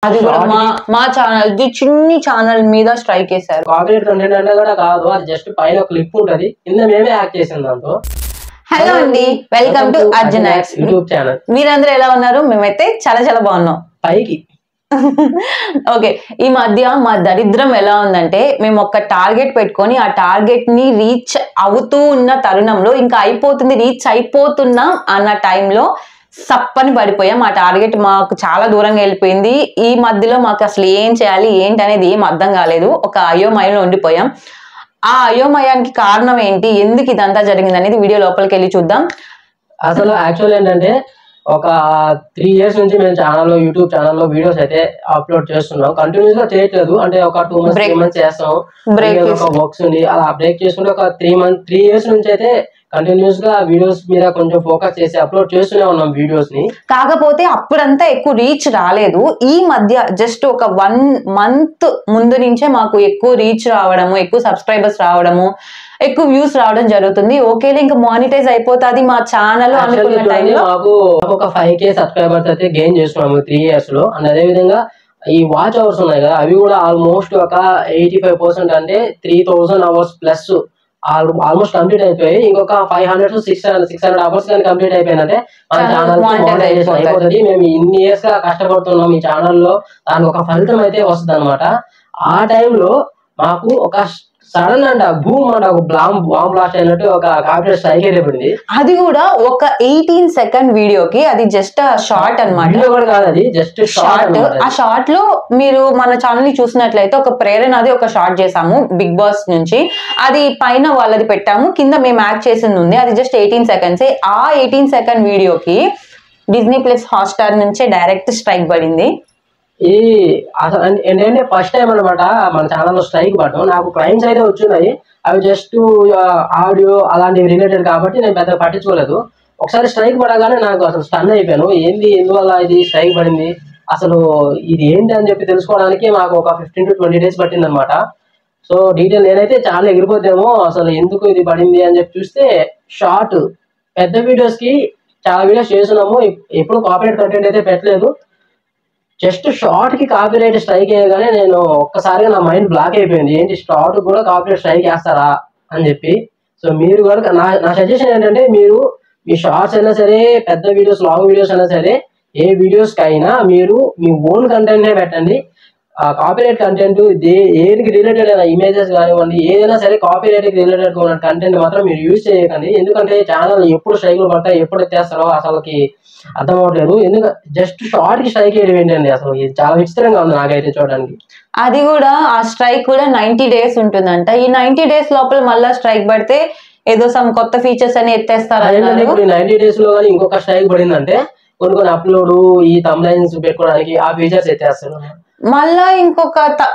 అది కూడా మా ఛానల్ చిన్ని ఛానల్ మీద స్ట్రైక్ చేశారు. కాపీరైట్ కంటెంట్ అంటే కూడా కాదు, అది జస్ట్ పైన క్లిప్ ఉంటది, కింద మేమే యాక్ట్ చేసాం దాంతో. హలో అండి, వెల్కమ్ టు అర్జునాక్స్ యూట్యూబ్ ఛానల్. మీరందరూ ఎలా ఉన్నారు? మేమైతే చాలా చాలా బాగున్నాం పైకి. ఓకే, ఈ మధ్య మా దరిద్రం ఎలా ఉందంటే, మేము ఒక టార్గెట్ పెట్టుకొని ఆ టార్గెట్ ని రీచ్ అవుతూ ఉన్న తరుణంలో, ఇంకా అయిపోతుంది, రీచ్ అయిపోతున్నాం అన్న టైంలో సప్పని పడిపోయాం. ఆ టార్గెట్ మాకు చాలా దూరంగా వెళ్ళిపోయింది. ఈ మధ్యలో మాకు అసలు ఏం చేయాలి ఏంటి అనేది ఏం అర్థం కాలేదు. ఒక అయోమయంలో ఉండిపోయాం. ఆ అయోమయానికి కారణం ఏంటి, ఎందుకు ఇదంతా జరిగింది అనేది వీడియో లోపలికి వెళ్ళి చూద్దాం. అసలు యాక్చువల్ ఏంటంటే, ఒక 3 years నుంచి మేము ఛానల్లో, యూట్యూబ్ ఛానల్లో వీడియోస్ అయితే అప్లోడ్ చేస్తున్నాం. కంటిన్యూస్ గా చేయట్లేదు, అంటే ఒక 2 months 3 months చేస్తాం, ఒక వర్క్స్ ఉంది, అలా బ్రేక్ చేసుకుంటే ఒక 3 years నుంచి అయితే కంటిన్యూస్ గా వీడియోస్ మీద కొంచెం ఫోకస్ చేసి అప్లోడ్ చేస్తూనే ఉన్నాం వీడియోస్ ని. కాకపోతే అప్పుడంతా ఎక్కువ రీచ్ రాలేదు. ఈ మధ్య జస్ట్ ఒక 1 month ముందు నుంచే మాకు ఎక్కువ రీచ్ రావడము, ఎక్కువ సబ్స్క్రైబర్స్ రావడము, ఎక్కువ వ్యూస్ రావడం జరుగుతుంది. ఓకేలే, ఇంకా మానిటైజ్ అయిపోతుంది మా ఛానల్ అనుకున్న టైంలో మాకు ఒక 5K సబ్స్క్రైబర్స్ అయితే గెయిన్ చేసుకున్నాము 3 years లో. అండ్ అదే విధంగా ఈ వాచ్ అవర్స్ ఉన్నాయి కదా, అవి కూడా ఆల్మోస్ట్ ఒక 85%, అంటే 3000 hours ప్లస్ ఆల్మోస్ట్ కంప్లీట్ అయిపోయి. ఇంకొక 500 to 600 hours కానీ కంప్లీట్ అయిపోయినట్టే మన ఛానల్ మానిటైజేషన్ అయిపోతుంది. మేము ఇన్ని ఇయర్స్ గా కష్టపడుతున్నాం ఈ ఛానల్లో, దానికి ఒక ఫలితం అయితే వస్తుంది అనమాట. ఆ టైంలో మాకు ఒక సడన్ అంట భూమ్ అంట ఒక బాంబ్ బ్లాస్ట్ అయినట్టు ఒక కాపీరైట్ స్ట్రైక్ అయితే పడింది. అది కూడా ఒక 18 second వీడియోకి. అది జస్ట్ షార్ట్ అనమాట, వీడియో కూడా కాదు, అది జస్ట్ షార్ట్. ఆ షార్ట్ లో మీరు మన ఛానల్ ని చూసినట్లయితే ఒక ప్రేరణ అది ఒక షార్ట్ చేసాము బిగ్ బాస్ నుంచి. అది పైన వాళ్ళది పెట్టాము, కింద మేము యాక్ట్ చేసింది ఉంది. అది జస్ట్ 18 seconds. ఆ 18 second వీడియోకి డిజ్నీ ప్లస్ హాట్స్టార్ నుంచే డైరెక్ట్ స్ట్రైక్ పడింది. ఈ అసలు ఏంటంటే ఫస్ట్ టైం అనమాట మన ఛానల్లో స్ట్రైక్ పడడం. నాకు క్లైమ్స్ అయితే వచ్చినాయి, అవి జస్ట్ ఆడియో అలాంటివి రిలేటెడ్ కాబట్టి నేను పెద్దగా పట్టించుకోలేదు. ఒకసారి స్ట్రైక్ పడగానే నాకు అసలు స్టన్ అయిపోయాను. ఏంది, ఎందువల్ల ఇది స్ట్రైక్ పడింది, అసలు ఇది ఏంటి అని చెప్పి తెలుసుకోవడానికి మాకు ఒక 15 to 20 days పట్టింది అనమాట. సో డీటెయిల్ నేనైతే చాలా ఎగిరిపోతేమో అసలు ఎందుకు ఇది పడింది అని చెప్పి చూస్తే, షార్ట్ పెద్ద వీడియోస్ కి చాలా వీడియోస్ చేస్తున్నాము, ఎప్పుడు కాపీరైట్ కంటెంట్ అయితే పెట్టలేదు. జస్ట్ షార్ట్ కి కాపీరైట్ స్ట్రైక్ అయ్యగానే నేను ఒక్కసారిగా నా మైండ్ బ్లాక్ అయిపోయింది. ఏంటి, షార్ట్ కూడా కాపీరైట్ స్ట్రైక్ వేస్తారా అని చెప్పి. సో మీరు కూడా నా సజెషన్ ఏంటంటే, మీరు మీ షార్ట్స్ అయినా సరే, పెద్ద వీడియోస్, లాంగ్ వీడియోస్ అయినా సరే, ఏ వీడియోస్ కైనా మీరు మీ ఓన్ కంటెంట్ పెట్టండి. కాపీరైట్ కంటెంట్ దేనికి రిలేటెడ్ అయినా ఇమేజెస్ కానివ్వండి, ఏదైనా సరే కాపీరైట్ కి రిలేటెడ్ ఉన్న కంటెంట్ మాత్రం మీరు యూజ్ చేయకండి. ఎందుకంటే ఛానల్ ఎప్పుడు స్ట్రైక్లు పడతాయి, ఎప్పుడు ఎత్తేస్తారో అసలుకి అర్థం అవ్వట్లేదు. ఎందుకంటే జస్ట్ షార్ట్ కి స్ట్రైక్ చేయడం ఏంటండి, అసలు ఇది చాలా విచిత్రంగా ఉంది నాకైతే చూడడానికి. అది కూడా ఆ స్ట్రైక్ కూడా 90 days ఉంటుందంట. ఈ 90 days లోపల మళ్ళా స్ట్రైక్ పడితే ఏదో సమ్ కొత్త ఫీచర్స్ అని ఎత్తేస్తారు. 90 days లో కానీ ఇంకొక స్ట్రైక్ పడిందంటే కొన్ని అప్లోడ్, ఈ థంబ్నైల్స్ పెట్టుకోవడానికి ఆ ఫీచర్స్ ఎత్తేస్తారు. మళ్ళా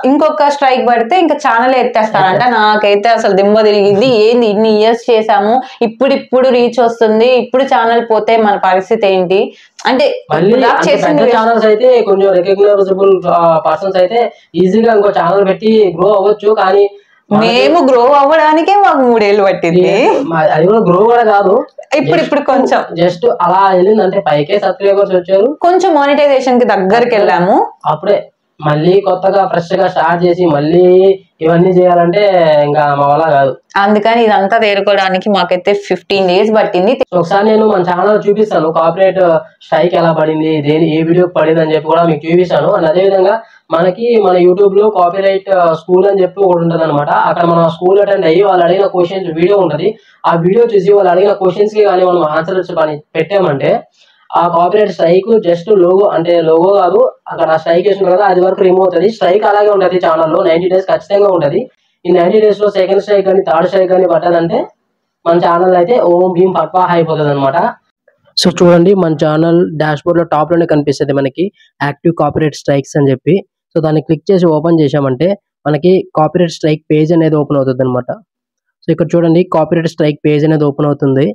ఇంకొక స్ట్రైక్ పడితే ఇంకా ఛానల్ ఎత్తేస్తారంట. నాకైతే అసలు దిమ్మ తిరిగింది. ఏంది, ఇన్ని ఇయర్స్ చేసాము, ఇప్పుడు రీచ్ వస్తుంది, ఇప్పుడు ఛానల్ పోతే మన పరిస్థితి ఏంటి అంటే. ఛానల్స్ అయితే కొంచెం రికగ్నైజబుల్ పర్సన్స్ అయితే ఈజీగా ఇంకో ఛానల్ పెట్టి గ్రో అవ్వచ్చు. కానీ మేము గ్రో అవ్వడానికే మాకు 3 years పట్టింది. అది కూడా గ్రో కూడా కాదు, ఇప్పుడు కొంచెం జస్ట్ అలా వెళ్ళిందంటే 5K సబ్స్క్రైబర్స్ వచ్చారు, కొంచెం మానిటైజేషన్ కి దగ్గరికి వెళ్ళాము. అప్పుడే మళ్ళీ కొత్తగా ఫ్రెష్ గా స్టార్ట్ చేసి మళ్ళీ ఇవన్నీ చేయాలంటే ఇంకా మా వల్ల కాదు. అందుకని ఇదంతా తేరుకోవడానికి మాకైతే 15 days పట్టింది. ఒకసారి నేను మన ఛానల్ చూపిస్తాను, కాపీరైట్ స్ట్రైక్ ఎలా పడింది, ఏ వీడియోకి పడింది అని చెప్పి కూడా మీకు చూపిస్తాను. అండ్ అదే విధంగా మనకి మన యూట్యూబ్ లో కాపీరైట్ స్కూల్ అని చెప్పి ఒకటి ఉంటుంది అనమాట. అక్కడ మనం స్కూల్ అటెండ్ అయ్యి వాళ్ళు అడిగిన క్వశ్చన్స్ వీడియో ఉంటుంది. ఆ వీడియో చూసి వాళ్ళు అడిగిన క్వశ్చన్స్ కి కానీ మనం ఆన్సర్స్ కానీ పెట్టామంటే ఆ కాపీరైట్ స్ట్రైక్ జస్ట్ లోగో, అంటే లోగో కాదు, అక్కడ స్ట్రైక్ చేసిన కదా అది వరకు రిమూవ్ అవుతుంది. స్ట్రైక్ అలాగే ఉంటుంది ఛానల్లో 90 days ఖచ్చితంగా ఉంటుంది. ఈ 90 days లో సెకండ్ స్ట్రైక్ కానీ థర్డ్ స్ట్రైక్ కానీ పడ్డదంటే మన ఛానల్ అయితే ఓం భీమ్ పట్వా అయిపోతుంది అనమాట. సో చూడండి, మన ఛానల్ డాష్ బోర్డ్ లో టాప్ లోనే కనిపిస్తుంది మనకి యాక్టివ్ కాపీరైట్ స్ట్రైక్స్ అని చెప్పి. సో దాన్ని క్లిక్ చేసి ఓపెన్ చేసామంటే మనకి కాపీరైట్ స్ట్రైక్ పేజ్ అనేది ఓపెన్ అవుతుంది అనమాట. సో ఇక్కడ చూడండి, కాపీరైట్ స్ట్రైక్ పేజ్ అనేది ఓపెన్ అవుతుంది.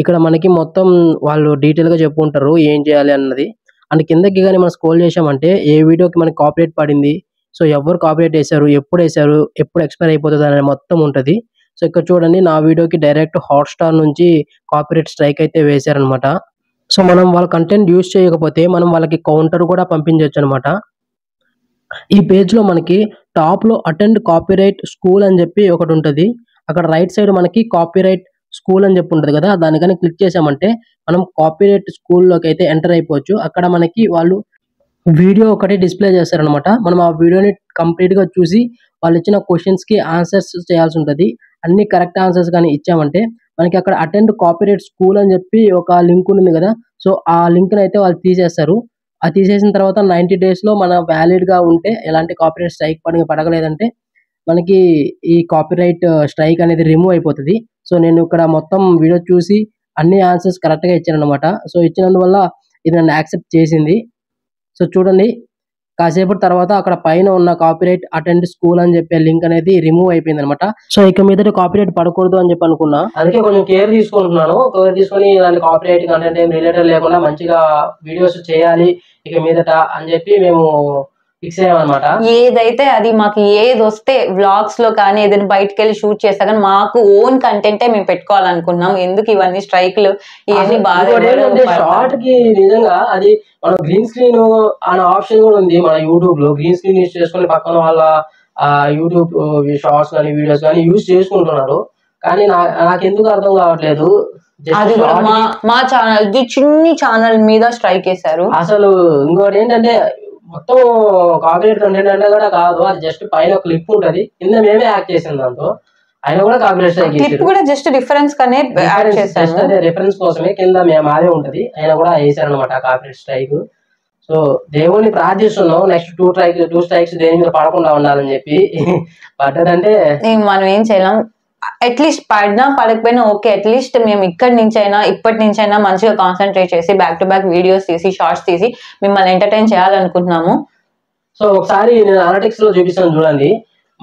ఇక్కడ మనకి మొత్తం వాళ్ళు డీటెయిల్ గా చెప్పుకుంటారు ఏం చేయాలి అన్నది. అండ్ కిందకి కానీ మనం స్క్రోల్ చేసామంటే ఏ వీడియోకి మనకి కాపీరైట్ పడింది, సో ఎవరు కాపీరైట్ వేశారు, ఎప్పుడు ఎక్స్పైర్ అయిపోతుంది అనేది మొత్తం ఉంటుంది. సో ఇక్కడ చూడండి, నా వీడియోకి డైరెక్ట్ హాట్స్టార్ నుంచి కాపీరైట్ స్ట్రైక్ అయితే వేశారనమాట. సో మనం వాళ్ళ కంటెంట్ యూజ్ చేయకపోతే మనం వాళ్ళకి కౌంటర్ కూడా పంపించవచ్చు అనమాట. ఈ పేజ్ లో మనకి టాప్ లో అటెండ్ కాపీరైట్ స్కూల్ అని చెప్పి ఒకటి ఉంటది. అక్కడ రైట్ సైడ్ మనకి కాపీరైట్ స్కూల్ అని చెప్పి ఉంటది కదా, దానికని క్లిక్ చేసామంటే మనం కాపీరైట్ స్కూల్లోకి అయితే ఎంటర్ అయిపోవచ్చు. అక్కడ మనకి వాళ్ళు వీడియో ఒకటి డిస్ప్లే చేస్తారనమాట. మనం ఆ వీడియోని కంప్లీట్ గా చూసి వాళ్ళు ఇచ్చిన క్వశ్చన్స్ కి ఆన్సర్స్ చేయాల్సి ఉంటది. అన్ని కరెక్ట్ ఆన్సర్స్ కానీ ఇచ్చామంటే మనకి అక్కడ అటెండ్ కాపీరైట్ స్కూల్ అని చెప్పి ఒక లింక్ ఉంది కదా, సో ఆ లింక్ అయితే వాళ్ళు తీసేస్తారు. అది తీసేసిన తర్వాత 90 days లో మన వ్యాలిడ్ గా ఉంటే, ఎలాంటి కాపీరైట్ స్ట్రైక్ పడగలేదంటే మనకి ఈ కాపీరైట్ స్ట్రైక్ అనేది రిమూవ్ అయిపోతుంది. సో నేను ఇక్కడ మొత్తం వీడియో చూసి అన్ని ఆన్సర్స్ కరెక్ట్ గా ఇచ్చాను అనమాట. సో ఇచ్చినందువల్ల ఇది నన్ను యాక్సెప్ట్ చేసింది. సో చూడండి, కాసేపటి తర్వాత అక్కడ పైన ఉన్న కాపీరైట్ అటెండ్ స్కూల్ అని చెప్పే లింక్ అనేది రిమూవ్ అయిపోయింది అనమాట. సో ఇక మీదట కాపీరైట్ పడకూడదు అని చెప్పి అనుకున్నా, అందుకే కొంచెం కేర్ తీసుకుంటున్నాను. కేర్ తీసుకొని ఇలాంటి కాపీరైట్ కంటెంట్ ఏం రిలేటెడ్ లేకుండా మంచిగా వీడియోస్ చేయాలి ఇక మీదట అని చెప్పి మేము ఫిక్స్ అయ్యామన్నమాట. ఏదైతే అది మాకు ఏది వస్తే వ్లాగ్స్ లో కానీ ఏదైనా బయటకు వెళ్ళి షూట్ చేస్తా కానీ మాకు ఓన్ కంటెంటే మేము పెట్టుకోవాలనుకున్నాం. ఎందుకు ఇవన్నీ స్ట్రైక్లు ఇవన్నీ బాగా షార్ట్ కి నిజంగా అది మన గ్రీన్ స్క్రీన్ అనే ఆప్షన్ కూడా ఉంది మన యూట్యూబ్ లో. గ్రీన్ స్క్రీన్ యూజ్ చేసుకుని పక్కన వాళ్ళ యూట్యూబ్ షార్ట్స్ కానీ వీడియోస్ కానీ యూజ్ చేసుకుంటున్నారు. కానీ నాకు ఎందుకు అర్థం కావట్లేదు. అది కూడా మా ఛానల్ చిన్ని ఛానల్ మీద స్ట్రైక్ చేశారు. అసలు ఇంకోటి ఏంటంటే మొత్తం కాపీరైట్ కంటెంట్ అంటే కూడా కాదు, అది జస్ట్ పైన క్లిప్ ఉంటది, కింద మేమే యాక్ట్ చేసింది దాంతో. ఆయన కూడా కాపీరైట్ స్ట్రైక్ క్లిప్ కూడా జస్ట్ రిఫరెన్స్ కనే యాడ్ చేశాను, రిఫరెన్స్ కోసమే కింద మేము అదే ఉంటది. ఆయన కూడా వేసారు అనమాట కాపీరైట్ స్ట్రైక్. సో దేవుణ్ణి ప్రార్థిస్తున్నాం నెక్స్ట్ టూ స్ట్రైక్స్ దేని మీద పడకుండా ఉండాలని చెప్పి. పడ్డదంటే మనం ఏం చేయలేం. అట్లీస్ట్ పడినా పడకపోయినా ఓకే, అట్లీస్ట్ మేము ఇప్పటి నుంచైనా మంచిగా కాన్సన్ట్రేట్ చేసి బ్యాక్ టు బ్యాక్ వీడియోస్ తీసి షార్ట్స్ తీసి మిమ్మల్ని ఎంటర్టైన్ చేయాలనుకుంటున్నాము. సో ఒకసారి నేను అనలిటిక్స్ లో చూపిస్తాను చూడండి.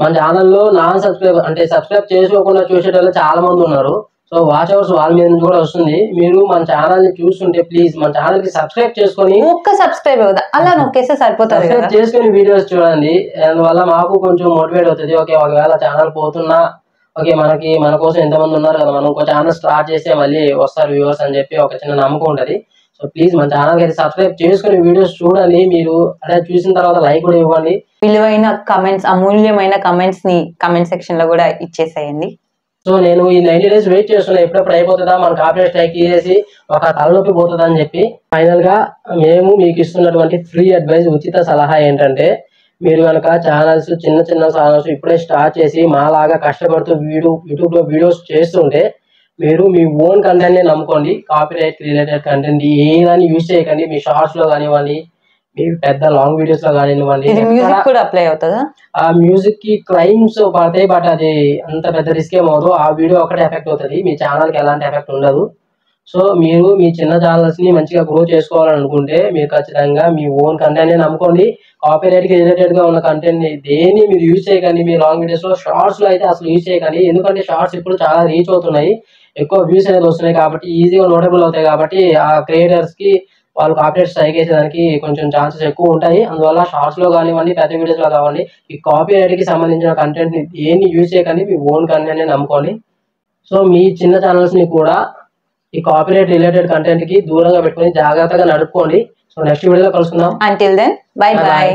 మన ఛానల్లో నాన్ సబ్స్క్రైబ్ అంటే సబ్స్క్రైబ్ చేసుకోకుండా చూసేటోళ్ళు చాలా మంది ఉన్నారు. సో వాచ్ అవర్స్ వాళ్ళ మీద నుంచి కూడా వస్తుంది. మీరు మన ఛానల్ ని చూస్తుంటే ప్లీజ్ మన ఛానల్ కి సబ్స్క్రైబ్ చేసుకొని, ఒక్క సబ్స్క్రైబ్ అలా నొక్కేస్తే సరిపోతుంది, సబ్స్క్రైబ్ చేసుకుని వీడియోస్ చూడండి. అందువల్ల మాకు కొంచెం మోటివేట్ అవుతుంది. ఓకే ఒకవేళ ఛానల్ పోతున్నా ఓకే మన కోసం ఎంతమంది ఉన్నారు కదా, మనం ఒక ఛానల్ స్టార్ట్ చేస్తే మళ్ళీ వస్తారు వ్యూవర్స్ అని చెప్పి ఒక చిన్న నమ్మకం ఉంటది. సో ప్లీజ్ మన ఛానల్ అయితే సబ్స్క్రైబ్ చేసుకుని వీడియోస్ చూడండి. మీరు అదే చూసిన తర్వాత లైక్ కూడా ఇవ్వండి. విలువైన కమెంట్స్, అమూల్యమైన కమెంట్స్ ని కమెంట్ సెక్షన్ లో కూడా ఇచ్చేసేయండి. సో నేను ఈ 90 days వెయిట్ చేస్తున్నా, ఎప్పుడెప్పుడు అయిపోతుందా మన కాపీరైట్ స్ట్రైక్ చేసి ఒక తలనొప్పి పోతుందా అని చెప్పి. ఫైనల్ గా మేము మీకు ఇస్తున్నటువంటి ఫ్రీ అడ్వైస్, ఉచిత సలహా ఏంటంటే, మీరు కనుక ఛానల్స్ చిన్న ఛానల్స్ ఇప్పుడే స్టార్ట్ చేసి మాలాగా కష్టపడుతూ యూట్యూబ్ లో వీడియోస్ చేస్తుంటే మీరు మీ ఓన్ కంటెంట్ ని నమ్ముకోండి. కాపీరైట్ రిలేటెడ్ కంటెంట్ ఏదాన్ని యూజ్ చేయకండి. మీ షార్ట్స్ లో కానివ్వండి, మీ పెద్ద లాంగ్ వీడియోస్ లో కానివ్వండి. మ్యూజిక్ కూడా అప్లై అవుతుందా? ఆ మ్యూజిక్ కి క్లైమ్స్ పడతాయి, బట్ అది అంత పెద్ద రిస్క్ ఏమవుదు. ఆ వీడియో ఒకటే ఎఫెక్ట్ అవుతుంది, మీ ఛానల్ కి ఎలాంటి ఎఫెక్ట్ ఉండదు. సో మీరు మీ చిన్న ఛానల్స్ ని మంచిగా గ్రో చేసుకోవాలని అనుకుంటే మీరు ఖచ్చితంగా మీ ఓన్ కంటెంట్ ని నమ్ముకోండి. కాపీరైట్ కి రిలేటెడ్ గా ఉన్న కంటెంట్ ని దేన్ని మీరు యూజ్ చేయకండి. మీ లాంగ్ వీడియోస్ లో షార్ట్స్ లో అయితే అసలు యూజ్ చేయకండి. ఎందుకంటే షార్ట్స్ ఇప్పుడు చాలా రీచ్ అవుతున్నాయి, ఎక్కువ వ్యూస్ అనేది వస్తున్నాయి కాబట్టి, ఈజీగా నోటబుల్ అవుతాయి కాబట్టి ఆ క్రియేటర్స్ కి వాళ్ళు కాపీరైట్ స్ట్రైక్ చేసేదానికి కొంచెం ఛాన్సెస్ ఎక్కువ ఉంటాయి. అందువల్ల షార్ట్స్ లో కానివ్వండి, పెద్ద వీడియోస్ లో కానివ్వండి, ఈ కాపీరైట్ కి సంబంధించిన కంటెంట్ ని దేన్ని యూజ్ చేయకండి, మీ ఓన్ కంటెంట్ ని నమ్ముకోండి. సో మీ చిన్న ఛానల్స్ ని కూడా ఈ కాపీరైట్ రిలేటెడ్ కంటెంట్ కి దూరంగా పెట్టుకొని జాగ్రత్తగా నడుపుకోండి. సో నెక్స్ట్ వీడియోలో కలుసుకుందాం. Until then, bye bye.